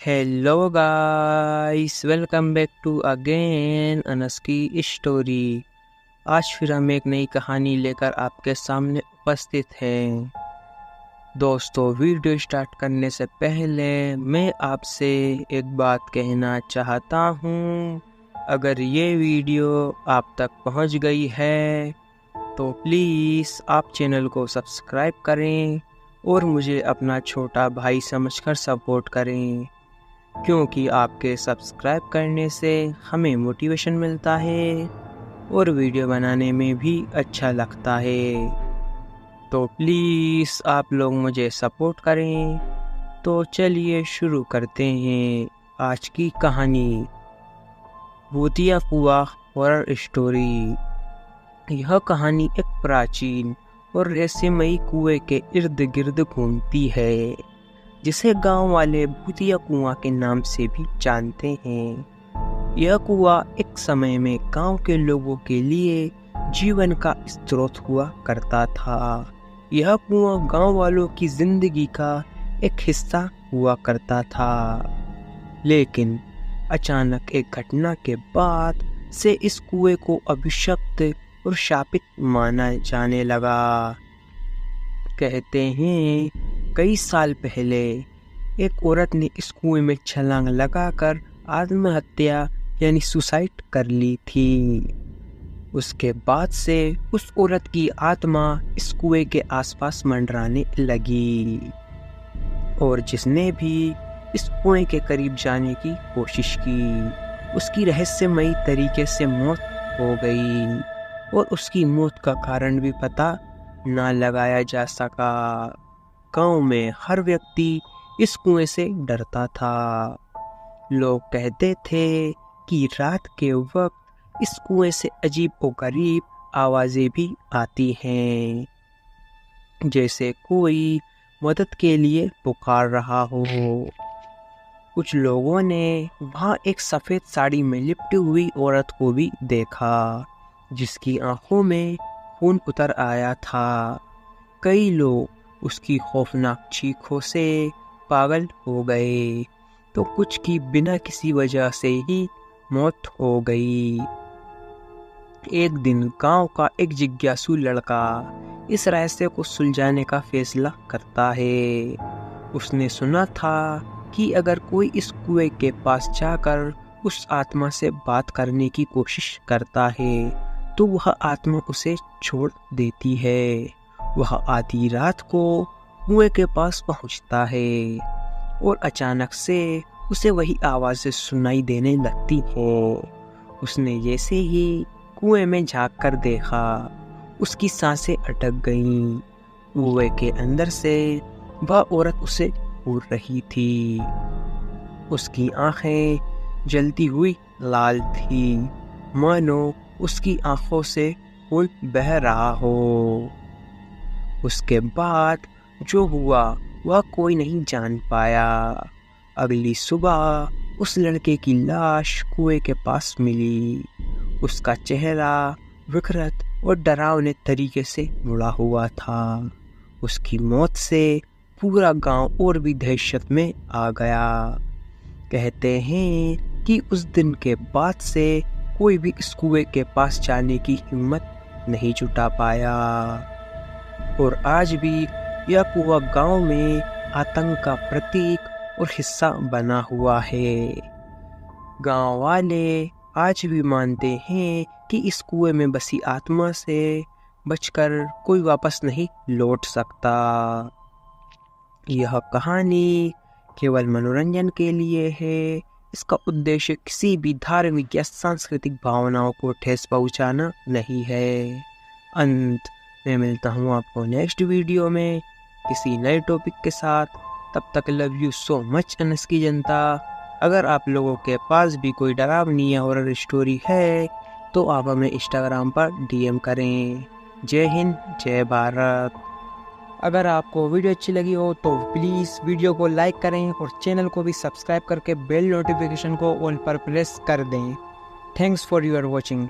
Hello guys, welcome back to again Anas की story. आज फिर हम एक नई कहानी लेकर आपके सामने उपस्थित हैं। दोस्तों, वीडियो स्टार्ट करने से पहले मैं आपसे एक बात कहना चाहता हूँ। अगर ये वीडियो आप तक पहुँच गई है तो प्लीज़ आप चैनल को सब्सक्राइब करें और मुझे अपना छोटा भाई समझकर सपोर्ट करें, क्योंकि आपके सब्सक्राइब करने से हमें मोटिवेशन मिलता है और वीडियो बनाने में भी अच्छा लगता है। तो प्लीज़ आप लोग मुझे सपोर्ट करें। तो चलिए शुरू करते हैं आज की कहानी, भूतिया कुआं हॉरर स्टोरी। यह कहानी एक प्राचीन और रहस्यमयी कुएं के इर्द गिर्द घूमती है, जिसे गांव वाले भूतिया कुआं के नाम से भी जानते हैं। यह कुआं एक समय में गांव के लोगों के लिए जीवन का स्रोत हुआ करता था। यह कुआं गांव वालों की जिंदगी का एक हिस्सा हुआ करता था, लेकिन अचानक एक घटना के बाद से इस कुएं को अभिशप्त और शापित माना जाने लगा। कहते हैं कई साल पहले एक औरत ने इस कुएं में छलांग लगाकर आत्महत्या यानी सुसाइड कर ली थी। उसके बाद से उस औरत की आत्मा इस कुएं के आसपास मंडराने लगी, और जिसने भी इस कुएं के करीब जाने की कोशिश की, उसकी रहस्यमयी तरीके से मौत हो गई, और उसकी मौत का कारण भी पता ना लगाया जा सका। गांव में हर व्यक्ति इस कुएं से डरता था। लोग कहते थे कि रात के वक्त इस कुएं से अजीब और गरीब आवाजें भी आती हैं, जैसे कोई मदद के लिए पुकार रहा हो। कुछ लोगों ने वहां एक सफेद साड़ी में लिपटी हुई औरत को भी देखा, जिसकी आंखों में खून उतर आया था। कई लोग उसकी खौफनाक चीखों से पागल हो गए, तो कुछ की बिना किसी वजह से ही मौत हो गई। एक दिन गांव का एक जिज्ञासु लड़का इस रहस्य को सुलझाने का फैसला करता है। उसने सुना था कि अगर कोई इस कुएं के पास जाकर उस आत्मा से बात करने की कोशिश करता है तो वह आत्मा उसे छोड़ देती है। वह आधी रात को कुएं के पास पहुंचता है और अचानक से उसे वही आवाजें सुनाई देने लगती हैं। उसने जैसे ही कुएं में झांक कर देखा, उसकी सांसें अटक गईं। कुएं के अंदर से वह औरत उसे घूर रही थी। उसकी आंखें जलती हुई लाल थी, मानो उसकी आंखों से खून बह रहा हो। उसके बाद जो हुआ वह कोई नहीं जान पाया। अगली सुबह उस लड़के की लाश कुएं के पास मिली। उसका चेहरा विकृत और डरावने तरीके से मुड़ा हुआ था। उसकी मौत से पूरा गांव और भी दहशत में आ गया। कहते हैं कि उस दिन के बाद से कोई भी इस कुएं के पास जाने की हिम्मत नहीं जुटा पाया, और आज भी यह कुआं गांव में आतंक का प्रतीक और हिस्सा बना हुआ है। गांव वाले आज भी मानते हैं कि इस कुएं में बसी आत्मा से बचकर कोई वापस नहीं लौट सकता। यह कहानी केवल मनोरंजन के लिए है। इसका उद्देश्य किसी भी धार्मिक या सांस्कृतिक भावनाओं को ठेस पहुंचाना नहीं है। अंत में मिलता हूँ आपको नेक्स्ट वीडियो में किसी नए टॉपिक के साथ। तब तक love you so much Anas की जनता। अगर आप लोगों के पास भी कोई डरावनी या हॉरर स्टोरी है तो आप हमें इंस्टाग्राम पर डीएम करें। जय हिंद, जय भारत। अगर आपको वीडियो अच्छी लगी हो तो प्लीज़ वीडियो को लाइक करें और चैनल को भी सब्सक्राइब करके बेल नोटिफिकेशन को ऑल पर प्रेस कर दें। Thanks for your watching.